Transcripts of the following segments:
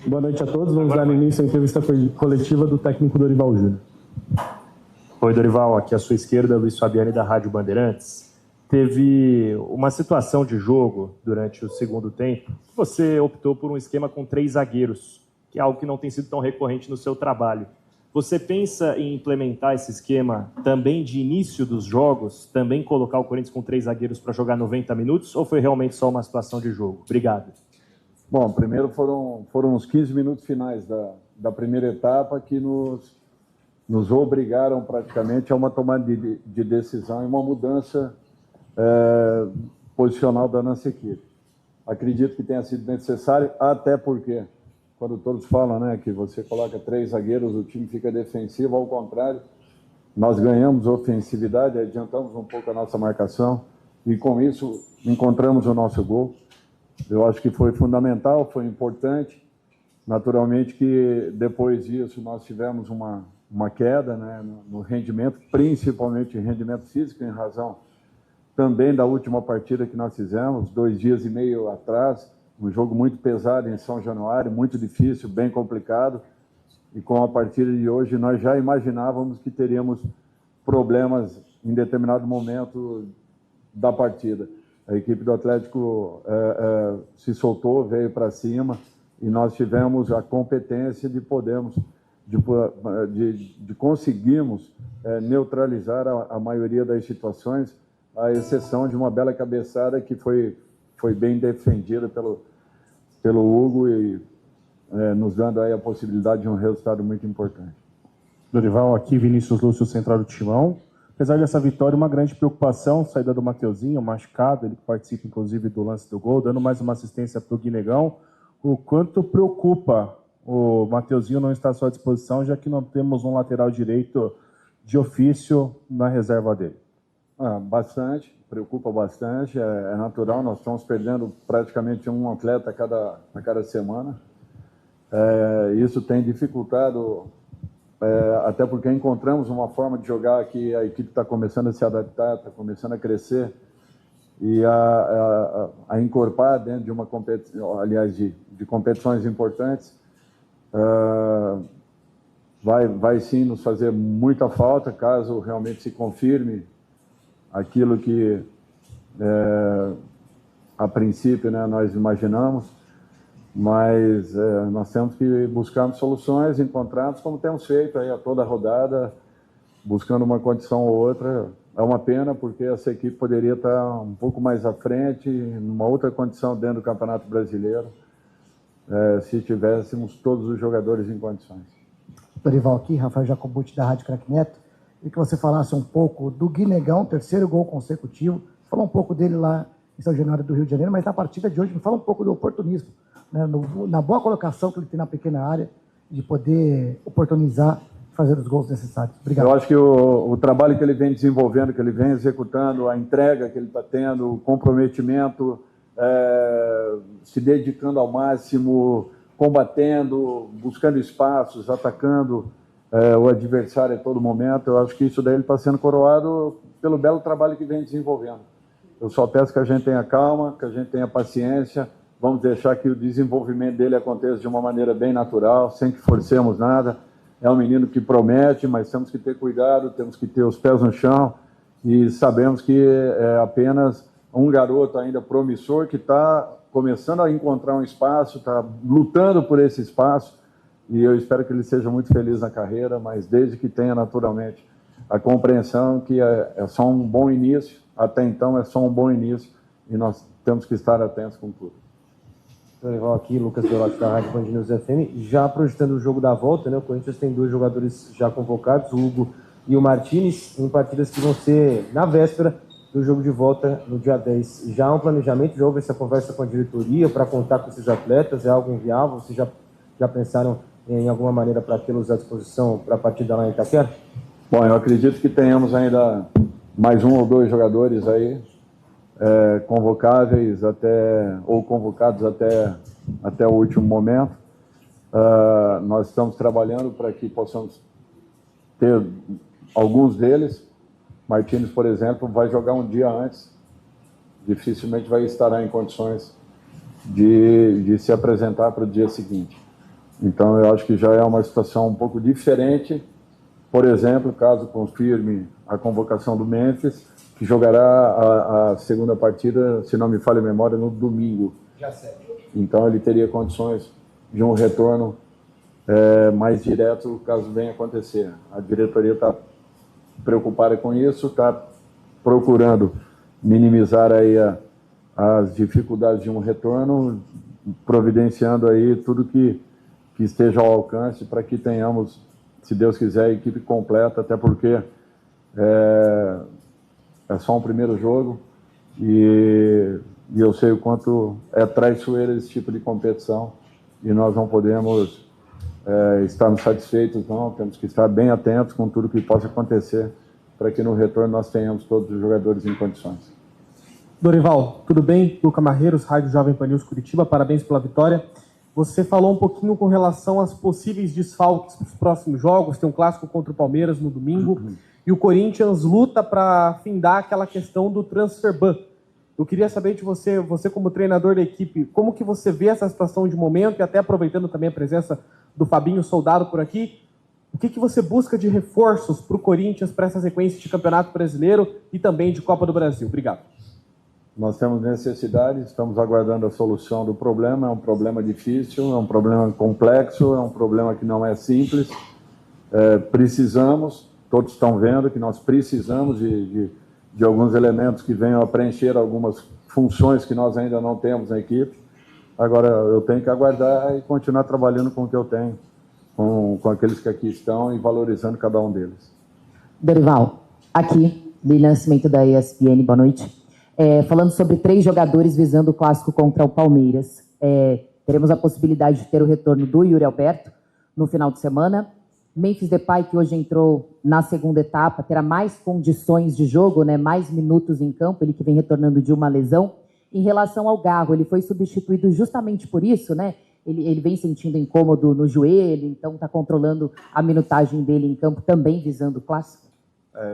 Boa noite a todos. Vamos dar início à entrevista coletiva do técnico Dorival Júnior. Oi, Dorival. Aqui à sua esquerda, Luiz Fabiani, da Rádio Bandeirantes. Teve uma situação de jogo durante o segundo tempo. Você optou por um esquema com 3 zagueiros, que é algo que não tem sido tão recorrente no seu trabalho. Você pensa em implementar esse esquema também de início dos jogos, também colocar o Corinthians com 3 zagueiros para jogar 90 minutos, ou foi realmente só uma situação de jogo? Obrigado. Bom, primeiro foram os 15 minutos finais da primeira etapa que nos obrigaram praticamente a uma tomada de decisão e uma mudança posicional da nossa equipe. Acredito que tenha sido necessário, até porque, quando todos falam, né, que você coloca 3 zagueiros, o time fica defensivo, ao contrário, nós ganhamos ofensividade, adiantamos um pouco a nossa marcação e, com isso, encontramos o nosso gol. Eu acho que foi fundamental, foi importante. Naturalmente que depois disso nós tivemos uma queda, né, no rendimento, principalmente em rendimento físico, em razão também da última partida que nós fizemos, 2 dias e meio atrás, um jogo muito pesado em São Januário, muito difícil, bem complicado. E com a partida de hoje nós já imaginávamos que teríamos problemas em determinado momento da partida. A equipe do Atlético se soltou, veio para cima e nós tivemos a competência de conseguirmos neutralizar a maioria das situações, à exceção de uma bela cabeçada que foi bem defendida pelo Hugo e nos dando aí a possibilidade de um resultado muito importante. Dorival, aqui Vinícius Lúcio, central do Timão. Apesar dessa vitória, uma grande preocupação, saída do Mateuzinho, machucado, ele participa inclusive do lance do gol, dando mais uma assistência para o Guinegão. O quanto preocupa o Mateuzinho não estar à sua disposição, já que não temos um lateral direito de ofício na reserva dele? Bastante, preocupa bastante, é natural, nós estamos perdendo praticamente um atleta a cada semana. Isso tem dificultado, até porque encontramos uma forma de jogar que a equipe está começando a se adaptar, está começando a crescer e a encorpar dentro de uma competição, aliás, de competições importantes. Vai sim nos fazer muita falta, caso realmente se confirme aquilo que a princípio, né, nós imaginamos, mas nós temos que buscar soluções, encontrarmos, como temos feito aí a toda a rodada, buscando uma condição ou outra. É uma pena, porque essa equipe poderia estar um pouco mais à frente, numa outra condição dentro do Campeonato Brasileiro, se tivéssemos todos os jogadores em condições. Dorival aqui, Rafael Jacobucci, da Rádio Craque Neto, e que você falasse um pouco do Guinegão, 3º gol consecutivo, falou um pouco dele lá em São Januário do Rio de Janeiro, mas na partida de hoje me fala um pouco do oportunismo, né, na boa colocação que ele tem na pequena área, de poder oportunizar, fazer os gols necessários. Obrigado. Eu acho que o trabalho que ele vem desenvolvendo, que ele vem executando, a entrega que ele está tendo, o comprometimento, se dedicando ao máximo, combatendo, buscando espaços, atacando o adversário a todo momento. Eu acho que isso daí ele está sendo coroado pelo belo trabalho que vem desenvolvendo. Eu só peço que a gente tenha calma, que a gente tenha paciência. Vamos deixar que o desenvolvimento dele aconteça de uma maneira bem natural, sem que forcemos nada. É um menino que promete, mas temos que ter cuidado, temos que ter os pés no chão e sabemos que é apenas um garoto ainda promissor que está começando a encontrar um espaço, está lutando por esse espaço e eu espero que ele seja muito feliz na carreira, mas desde que tenha naturalmente a compreensão que é só um bom início, até então é só um bom início e nós temos que estar atentos com tudo. Dorival aqui, Lucas Belotti da Rádio Band News FM, já projetando o jogo da volta, né? O Corinthians tem 2 jogadores já convocados, o Hugo e o Martínez, em partidas que vão ser na véspera do jogo de volta no dia 10. Já há um planejamento, já houve essa conversa com a diretoria para contar com esses atletas, é algo inviável? Vocês já pensaram em alguma maneira para tê-los à disposição para a partida lá em Itaquera? Bom, eu acredito que tenhamos ainda mais 1 ou 2 jogadores aí, convocáveis ou convocados até o último momento. Nós estamos trabalhando para que possamos ter alguns deles. Martínez, por exemplo, vai jogar um dia antes, dificilmente vai estar em condições de se apresentar para o dia seguinte. Então, eu acho que já é uma situação um pouco diferente. Por exemplo, caso confirme a convocação do Memphis, que jogará a segunda partida, se não me falha a memória, no domingo. Então, ele teria condições de um retorno mais direto, caso venha acontecer. A diretoria está preocupada com isso, está procurando minimizar aí as dificuldades de um retorno, providenciando aí tudo que esteja ao alcance para que tenhamos, se Deus quiser, a equipe completa, até porque é só um primeiro jogo e eu sei o quanto é traiçoeiro esse tipo de competição e nós não podemos estarmos satisfeitos, não, temos que estar bem atentos com tudo que possa acontecer para que no retorno nós tenhamos todos os jogadores em condições. Dorival, tudo bem? Luca Marreiros, Rádio Jovem Pan News Curitiba, parabéns pela vitória. Você falou um pouquinho com relação aos possíveis desfalques para os próximos jogos, tem um clássico contra o Palmeiras no domingo, e o Corinthians luta para findar aquela questão do transfer ban. Eu queria saber de você como treinador da equipe, como que você vê essa situação de momento, e até aproveitando também a presença do Fabinho Soldado por aqui, o que você busca de reforços para o Corinthians para essa sequência de Campeonato Brasileiro e também de Copa do Brasil? Obrigado. Nós temos necessidade, estamos aguardando a solução do problema, é um problema difícil, é um problema complexo, é um problema que não é simples. Precisamos, todos estão vendo que nós precisamos de alguns elementos que venham a preencher algumas funções que nós ainda não temos na equipe. Agora, eu tenho que aguardar e continuar trabalhando com o que eu tenho, com aqueles que aqui estão e valorizando cada um deles. Dorival, aqui, Lili Nascimento da ESPN, boa noite. Falando sobre 3 jogadores visando o clássico contra o Palmeiras. Teremos a possibilidade de ter o retorno do Yuri Alberto no final de semana. Memphis Depay, que hoje entrou na segunda etapa, terá mais condições de jogo, né, mais minutos em campo, ele que vem retornando de uma lesão. Em relação ao Garro, ele foi substituído justamente por isso, né? Ele vem sentindo incômodo no joelho, então está controlando a minutagem dele em campo, também visando o clássico.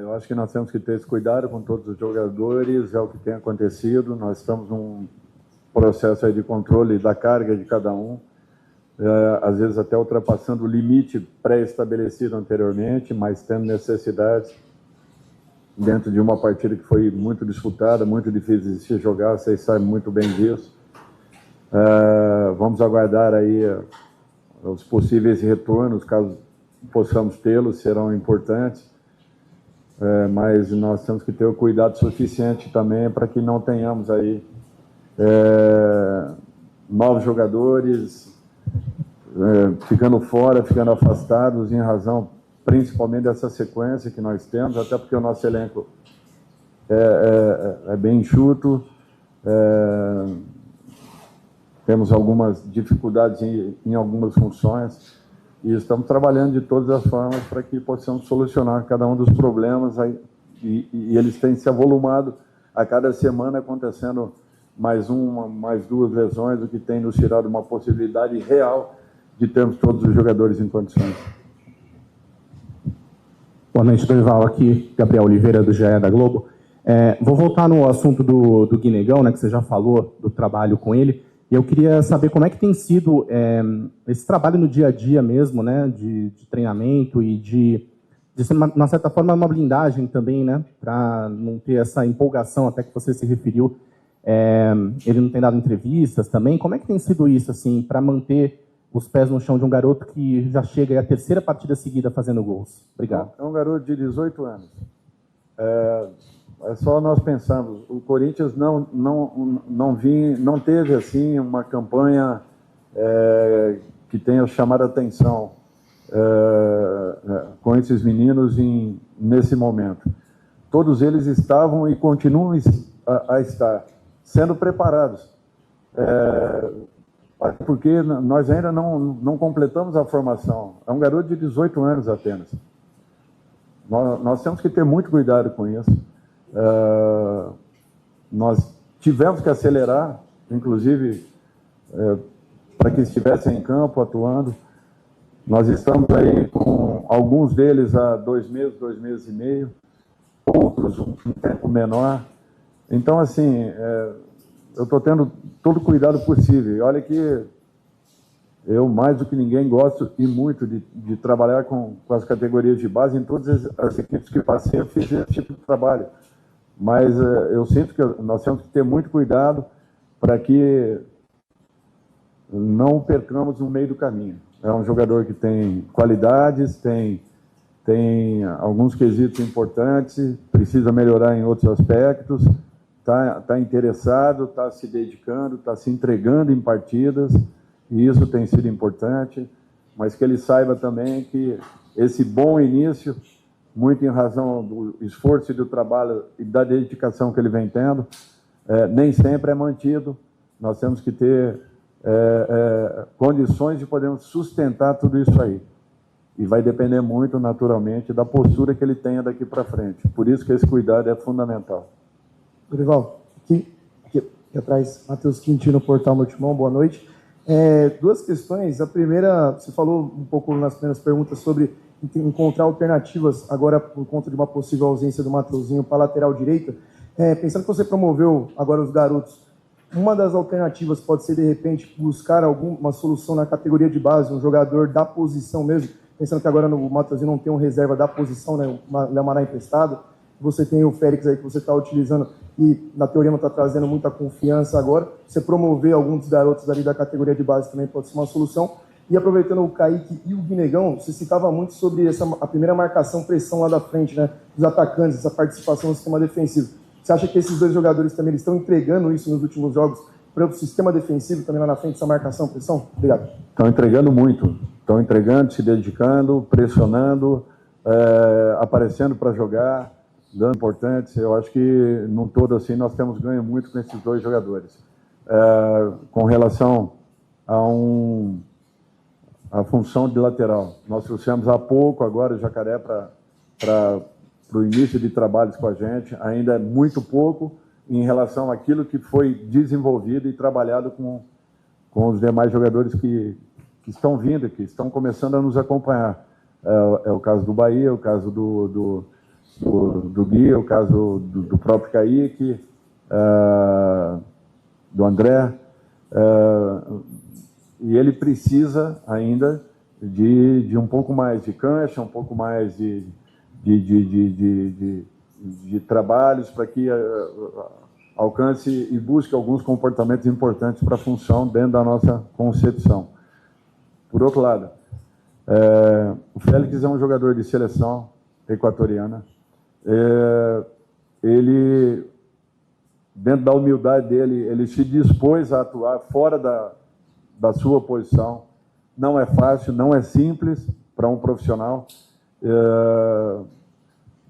Eu acho que nós temos que ter esse cuidado com todos os jogadores, é o que tem acontecido, nós estamos num processo aí de controle da carga de cada um, às vezes até ultrapassando o limite pré-estabelecido anteriormente, mas tendo necessidades dentro de uma partida que foi muito disputada, muito difícil de se jogar, vocês sabem muito bem disso. Vamos aguardar aí os possíveis retornos, caso possamos tê-los, serão importantes. Mas nós temos que ter o cuidado suficiente também para que não tenhamos aí novos jogadores ficando fora, ficando afastados em razão principalmente dessa sequência que nós temos, até porque o nosso elenco é bem enxuto, temos algumas dificuldades em algumas funções e estamos trabalhando de todas as formas para que possamos solucionar cada um dos problemas e eles têm se avolumado a cada semana, acontecendo mais 2 lesões, o que tem nos tirado uma possibilidade real de termos todos os jogadores em condições. Boa noite, Dorival. Aqui, Gabriel Oliveira, do GE da Globo. Vou voltar no assunto do Guinegão, né, que você já falou do trabalho com ele. E eu queria saber como é que tem sido esse trabalho no dia a dia mesmo, né, de treinamento e de ser, de certa forma, uma blindagem também, né, para não ter essa empolgação até que você se referiu. Ele não tem dado entrevistas também. Como é que tem sido isso, assim, para manter os pés no chão de um garoto que já chega a 3ª partida seguida fazendo gols? Obrigado. É um garoto de 18 anos. Só nós pensamos, o Corinthians não teve assim uma campanha que tenha chamado a atenção com esses meninos nesse momento. Todos eles estavam e continuam a estar sendo preparados, porque nós ainda não completamos a formação. É um garoto de 18 anos apenas. Nós temos que ter muito cuidado com isso. Nós tivemos que acelerar, inclusive, para que estivessem em campo, atuando. Nós estamos aí com alguns deles há 2 meses, 2 meses e meio, outros um tempo menor. Então, assim, eu estou tendo todo o cuidado possível. E olha que Eu, mais do que ninguém, gosto e muito de trabalhar com as categorias de base. Em todas as equipes que passei, eu fiz esse tipo de trabalho. Mas eu sinto que nós temos que ter muito cuidado para que não percamos no meio do caminho. É um jogador que tem qualidades, tem alguns quesitos importantes, precisa melhorar em outros aspectos, está interessado, está se dedicando, está se entregando em partidas, e isso tem sido importante, mas que ele saiba também que esse bom início, muito em razão do esforço e do trabalho e da dedicação que ele vem tendo, nem sempre é mantido. Nós temos que ter condições de podermos sustentar tudo isso aí. E vai depender muito, naturalmente, da postura que ele tenha daqui para frente. Por isso que esse cuidado é fundamental. Dorival, aqui atrás, Matheus Quintino, Portal Meu Timão, boa noite. Duas questões. A primeira, você falou um pouco nas primeiras perguntas sobre encontrar alternativas agora por conta de uma possível ausência do Mateuzinho para a lateral direita. Pensando que você promoveu agora os garotos, uma das alternativas pode ser, de repente, buscar alguma solução na categoria de base, um jogador da posição mesmo, pensando que agora no Mateuzinho não tem um reserva da posição, né, o Léo Mará emprestado, você tem o Félix aí que você está utilizando e, na teoria, não está trazendo muita confiança agora, você promover alguns dos garotos ali da categoria de base também pode ser uma solução. E aproveitando o Kaique e o Guinegão, você citava muito sobre a primeira marcação, pressão lá da frente, né, dos atacantes, essa participação no sistema defensivo. Você acha que esses dois jogadores também eles estão entregando isso nos últimos jogos para o sistema defensivo também lá na frente, essa marcação, pressão? Obrigado. Estão entregando muito. Estão entregando, se dedicando, pressionando, aparecendo para jogar, dando importantes. Eu acho que, num todo assim, nós temos ganho muito com esses dois jogadores. Com relação a função de lateral. Nós trouxemos há pouco agora o Jacaré para o início de trabalhos com a gente. Ainda é muito pouco em relação àquilo que foi desenvolvido e trabalhado com os demais jogadores que estão vindo, que estão começando a nos acompanhar. É o caso do Bahia, o caso do Gui, o caso do próprio Kaique, do André. E ele precisa ainda de um pouco mais de cancha, um pouco mais de trabalhos para que alcance e busque alguns comportamentos importantes para a função dentro da nossa concepção. Por outro lado, o Félix é um jogador de seleção equatoriana. Ele, dentro da humildade dele, ele se dispôs a atuar fora da sua posição. Não é fácil, não é simples para um profissional.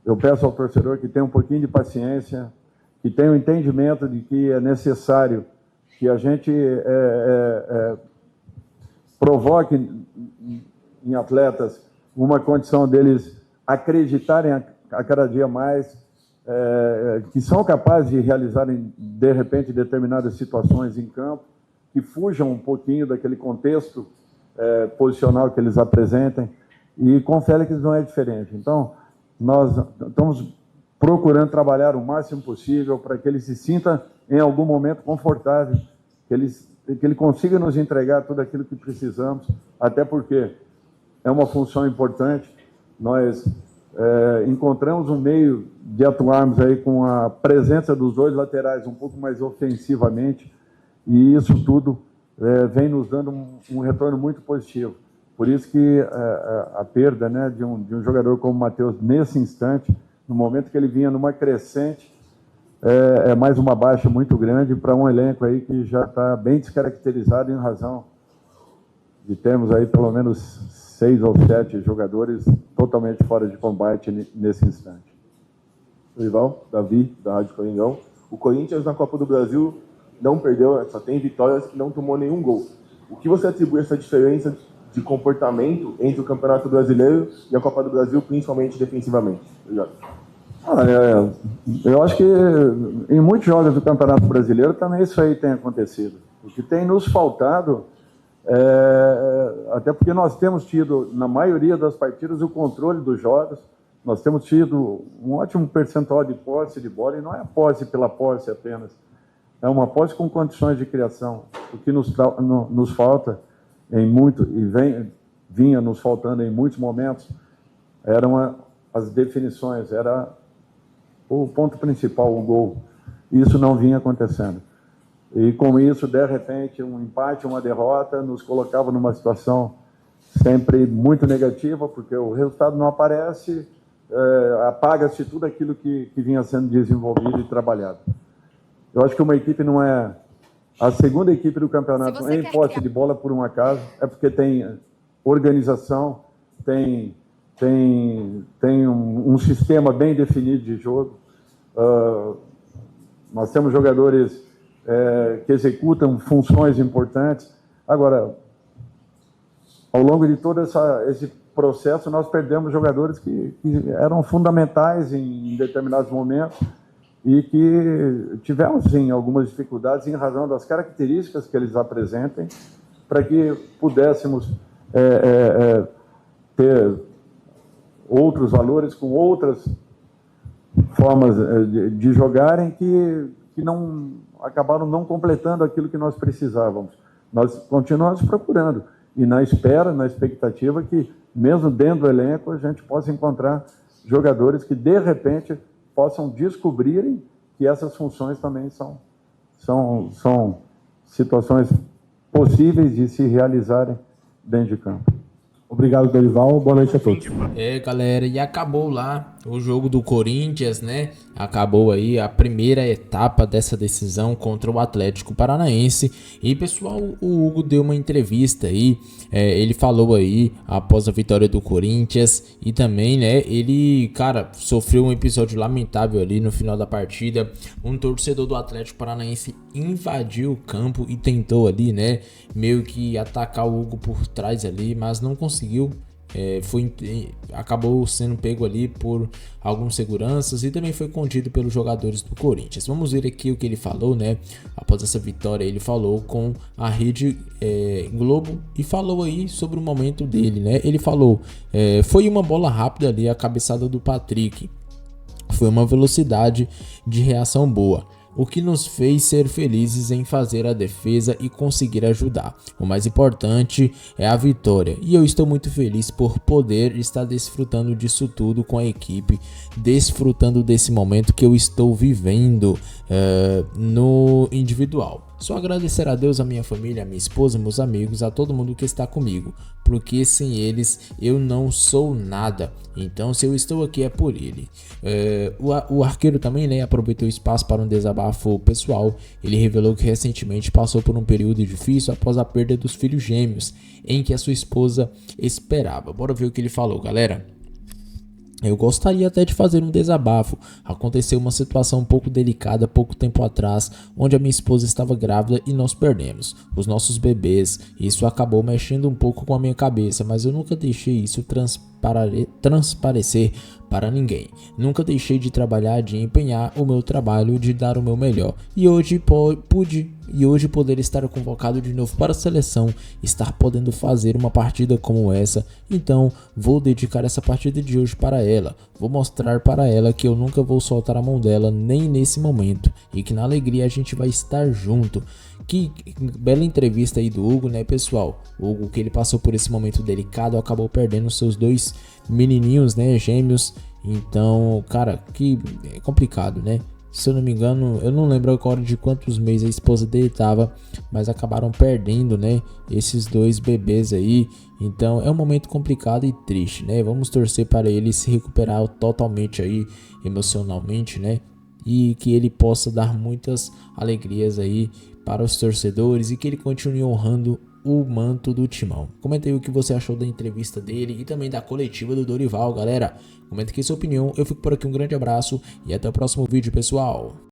Eu peço ao torcedor que tenha um pouquinho de paciência, que tenha o entendimento de que é necessário que a gente provoque em atletas uma condição deles acreditarem a cada dia mais, que são capazes de realizarem, de repente, determinadas situações em campo, que fujam um pouquinho daquele contexto posicional que eles apresentem, e com o Félix não é diferente. Então, nós estamos procurando trabalhar o máximo possível para que ele se sinta, em algum momento, confortável, que ele consiga nos entregar tudo aquilo que precisamos, até porque é uma função importante. Nós encontramos um meio de atuarmos aí com a presença dos dois laterais um pouco mais ofensivamente, e isso tudo vem nos dando um retorno muito positivo. Por isso que a perda, né, de um jogador como o Matheus, nesse instante, no momento que ele vinha numa crescente, é mais uma baixa muito grande para um elenco aí que já está bem descaracterizado em razão de termos aí pelo menos 6 ou 7 jogadores totalmente fora de combate nesse instante. Rival, Davi, da Rádio Coringão. O Corinthians na Copa do Brasil não perdeu, só tem vitórias e não tomou nenhum gol. O que você atribui essa diferença de comportamento entre o Campeonato Brasileiro e a Copa do Brasil, principalmente defensivamente? Obrigado. Eu acho que em muitos jogos do Campeonato Brasileiro também isso aí tem acontecido. O que tem nos faltado, até porque nós temos tido, na maioria das partidas, o controle dos jogos, nós temos tido um ótimo percentual de posse de bola, e não é a posse pela posse apenas, é uma posse com condições de criação. O que nos falta vinha nos faltando em muitos momentos, eram as definições, era o ponto principal, o gol. Isso não vinha acontecendo. E com isso, de repente, um empate, uma derrota, nos colocava numa situação sempre muito negativa, porque o resultado não aparece, apaga-se tudo aquilo que vinha sendo desenvolvido e trabalhado. Eu acho que uma equipe não é a segunda equipe do campeonato em posse de bola por um acaso, é porque tem organização, tem um sistema bem definido de jogo. Nós temos jogadores que executam funções importantes. Agora, ao longo de todo esse processo, nós perdemos jogadores que eram fundamentais em determinados momentos e que tivemos, sim, algumas dificuldades em razão das características que eles apresentem, para que pudéssemos ter outros valores com outras formas de jogarem que não acabaram não completando aquilo que nós precisávamos. Nós continuamos procurando e na expectativa que, mesmo dentro do elenco, a gente possa encontrar jogadores que, de repente, possam descobrirem que essas funções também são situações possíveis de se realizarem dentro de campo. Obrigado, Dorival. Boa noite a todos. Galera, e acabou lá o jogo do Corinthians, né? Acabou aí a primeira etapa dessa decisão contra o Atlético Paranaense. E, pessoal, o Hugo deu uma entrevista aí. Ele falou aí após a vitória do Corinthians. E também, né, ele, cara, sofreu um episódio lamentável ali no final da partida. Um torcedor do Atlético Paranaense invadiu o campo e tentou ali, né, meio que atacar o Hugo por trás ali, mas não conseguiu. Acabou sendo pego ali por alguns seguranças e também foi contido pelos jogadores do Corinthians. Vamos ver aqui o que ele falou, né? Após essa vitória, ele falou com a Rede Globo e falou aí sobre o momento dele, né? Ele falou, foi uma bola rápida ali, a cabeçada do Patrick. Foi uma velocidade de reação boa, o que nos fez ser felizes em fazer a defesa e conseguir ajudar. O mais importante é a vitória e eu estou muito feliz por poder estar desfrutando disso tudo com a equipe, desfrutando desse momento que eu estou vivendo no individual. Só agradecer a Deus, a minha família, a minha esposa, meus amigos, a todo mundo que está comigo, porque sem eles eu não sou nada. Então, se eu estou aqui é por ele. O arqueiro também, né, aproveitou o espaço para um desabafo pessoal. Ele revelou que recentemente passou por um período difícil após a perda dos filhos gêmeos, em que a sua esposa esperava. Bora ver o que ele falou, galera. Eu gostaria até de fazer um desabafo. Aconteceu uma situação um pouco delicada pouco tempo atrás, onde a minha esposa estava grávida e nós perdemos os nossos bebês. Isso acabou mexendo um pouco com a minha cabeça, mas eu nunca deixei isso transparecer para ninguém. Nunca deixei de trabalhar, de empenhar o meu trabalho, de dar o meu melhor. E hoje poder estar convocado de novo para a seleção, estar podendo fazer uma partida como essa, então vou dedicar essa partida de hoje para ela. Vou mostrar para ela que eu nunca vou soltar a mão dela, nem nesse momento, e que na alegria a gente vai estar junto. Que bela entrevista aí do Hugo, né, pessoal? O Hugo, que ele passou por esse momento delicado, acabou perdendo seus dois menininhos, né, gêmeos. Então, cara, que é complicado, né? Se eu não me engano, eu não lembro agora de quantos meses a esposa dele tava, mas acabaram perdendo, né, esses dois bebês aí. Então é um momento complicado e triste, né? Vamos torcer para ele se recuperar totalmente aí, emocionalmente, né? E que ele possa dar muitas alegrias aí para os torcedores e que ele continue honrando o manto do Timão. Comenta aí o que você achou da entrevista dele e também da coletiva do Dorival, galera. Comenta aqui sua opinião. Eu fico por aqui, um grande abraço e até o próximo vídeo, pessoal.